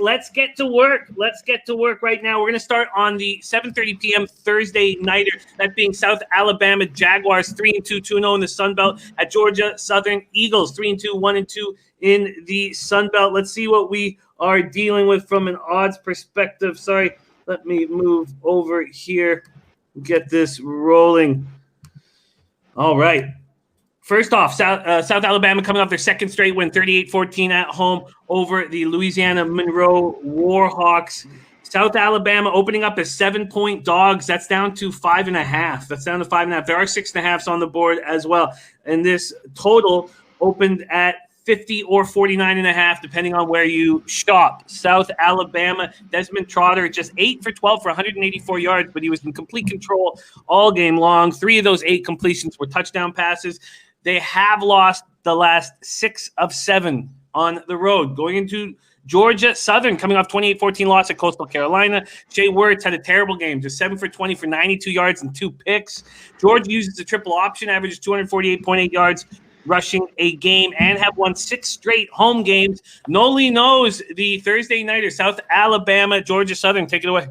Let's get to work. Let's get to work right now. We're going to start on the 7:30 p.m. Thursday nighter. That being South Alabama Jaguars 3-2, 2-0 in the Sun Belt at Georgia Southern Eagles 3-2, 1-2 in the Sun Belt. Let's see what we are dealing with from an odds perspective. Sorry, let me move over here. Get this rolling. All right. First off, South Alabama coming off their second straight win, 38-14 at home over the Louisiana Monroe Warhawks. South Alabama opening up as 7-point dogs. That's down to 5.5. That's down to 5.5. There are 6.5s on the board as well. And this total opened at 50 or 49.5, depending on where you shop. South Alabama, Desmond Trotter, just 8 for 12 for 184 yards, but he was in complete control all game long. 3 of those 8 completions were touchdown passes. They have lost the last 6 of 7 on the road. Going into Georgia Southern, coming off 28-14 loss at Coastal Carolina. Shea Werts had a terrible game, just 7 for 20 for 92 yards and 2 picks. Georgia uses a triple option, averages 248.8 yards rushing a game, and have won 6 straight home games. Noli knows the Thursday nighter, South Alabama, Georgia Southern. Take it away.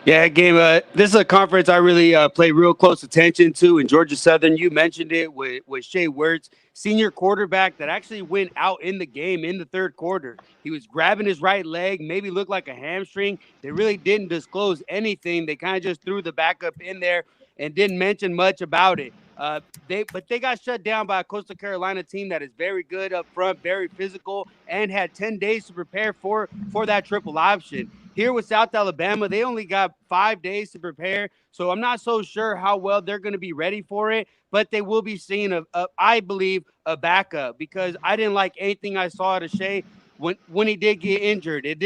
Yeah, Gabe, this is a conference I really pay real close attention to. In Georgia Southern, you mentioned it with Shea Werts, senior quarterback that actually went out in the game in the third quarter. He was grabbing his right leg, maybe looked like a hamstring. They really didn't disclose anything. They kind of just threw the backup in there and didn't mention much about it. They got shut down by a Coastal Carolina team that is very good up front, very physical, and had 10 days to prepare for that triple option. Here with South Alabama, they only got 5 days to prepare, so I'm not so sure how well they're going to be ready for it, but they will be seeing, I believe, a backup, because I didn't like anything I saw at Shea when he did get injured. It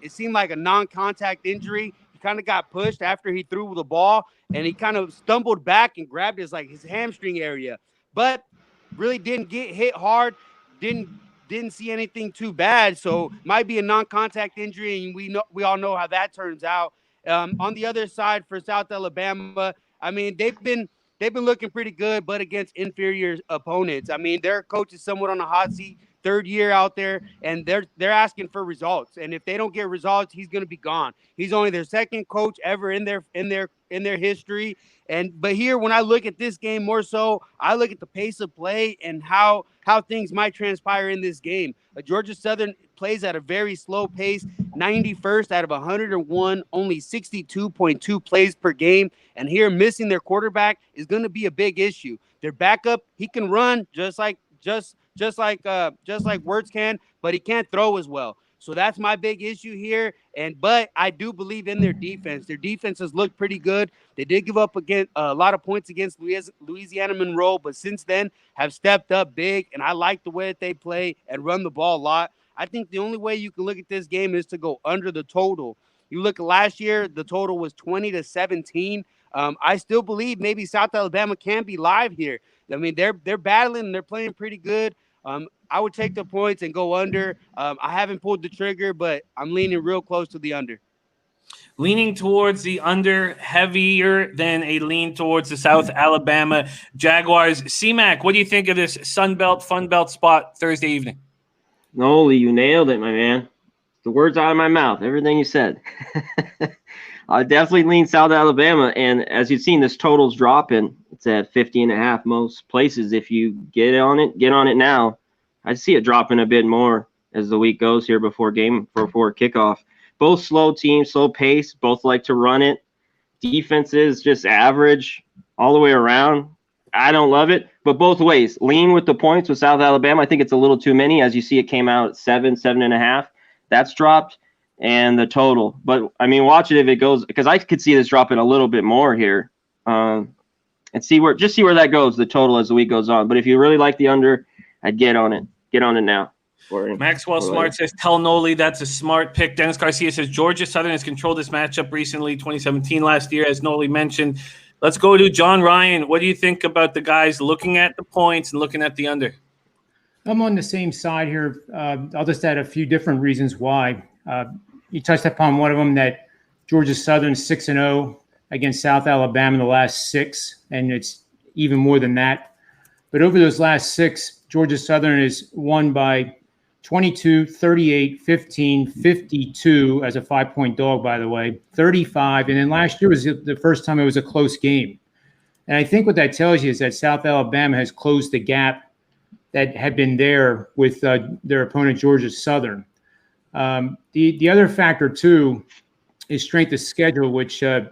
seemed like a non-contact injury. He kind of got pushed after he threw the ball, and he kind of stumbled back and grabbed his hamstring area, but really didn't get hit hard, didn't see anything too bad, so might be a non-contact injury, and we all know how that turns out. On the other side for South Alabama, I mean, they've been looking pretty good, but against inferior opponents. I mean, their coach is somewhat on a hot seat, third year out there, and they're asking for results. And if they don't get results, he's going to be gone. He's only their second coach ever in their history. But here, when I look at this game more so, I look at the pace of play and how things might transpire in this game. Georgia Southern plays at a very slow pace, 91st out of 101, only 62.2 plays per game. And here, missing their quarterback is going to be a big issue. Their backup, he can run just like Werts can, but he can't throw as well. So that's my big issue here. But I do believe in their defense. Their defense has looked pretty good. They did give up a lot of points against Louisiana Monroe, but since then have stepped up big. And I like the way that they play and run the ball a lot. I think the only way you can look at this game is to go under the total. You look at last year, the total was 20-17. I still believe maybe South Alabama can be live here. I mean, they're battling and they're playing pretty good. I would take the points and go under. I haven't pulled the trigger, but I'm leaning real close to the under. Leaning towards the under, heavier than a lean towards the South Alabama Jaguars. C-Mac, what do you think of this Sun Belt, Fun Belt spot Thursday evening? Noli, you nailed it, my man. The words out of my mouth, everything you said. I definitely lean South Alabama, and as you've seen, this total's dropping. It's at 50.5 most places. If you get on it now. I see it dropping a bit more as the week goes here before kickoff. Both slow teams, slow pace, both like to run it. Defenses just average all the way around. I don't love it, but both ways. Lean with the points with South Alabama. I think it's a little too many. As you see, it came out at 7.5. That's dropped, and the total. But, I mean, watch it if it goes, because I could see this dropping a little bit more here. And see where that goes, the total, as the week goes on. But if you really like the under, I'd get on it. Get on it now. Maxwell Smart says, tell Noli that's a smart pick. Dennis Garcia says, Georgia Southern has controlled this matchup recently, 2017 last year, as Noli mentioned. Let's go to John Ryan. What do you think about the guys looking at the points and looking at the under? I'm on the same side here. I'll just add a few different reasons why. You touched upon one of them, that Georgia Southern 6-0 against South Alabama in the last 6, and it's even more than that. But over those last 6, Georgia Southern has won by 22, 38, 15, 52 as a 5-point dog, by the way, 35. And then last year was the first time it was a close game. And I think what that tells you is that South Alabama has closed the gap that had been there with their opponent, Georgia Southern. The other factor, too, is strength of schedule, which they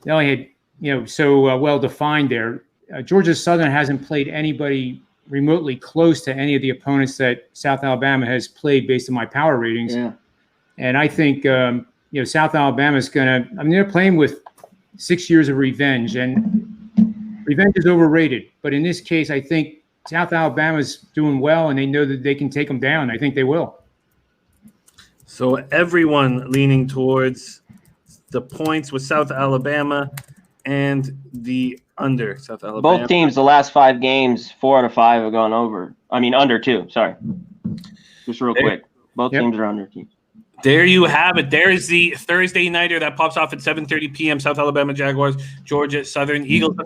only had so well defined there. Georgia Southern hasn't played anybody remotely close to any of the opponents that South Alabama has played based on my power ratings. Yeah. And I think, South Alabama is they're playing with 6 years of revenge, and revenge is overrated. But in this case, I think South Alabama is doing well, and they know that they can take them down. I think they will. So everyone leaning towards the points with South Alabama and the under South Alabama. Both teams, the last 5 games, 4 out of 5 have gone over. I mean, under 2. Sorry. Just real quick. Both teams are under teams. There you have it. There is the Thursday nighter that pops off at 7:30 p.m. South Alabama Jaguars, Georgia Southern Eagles.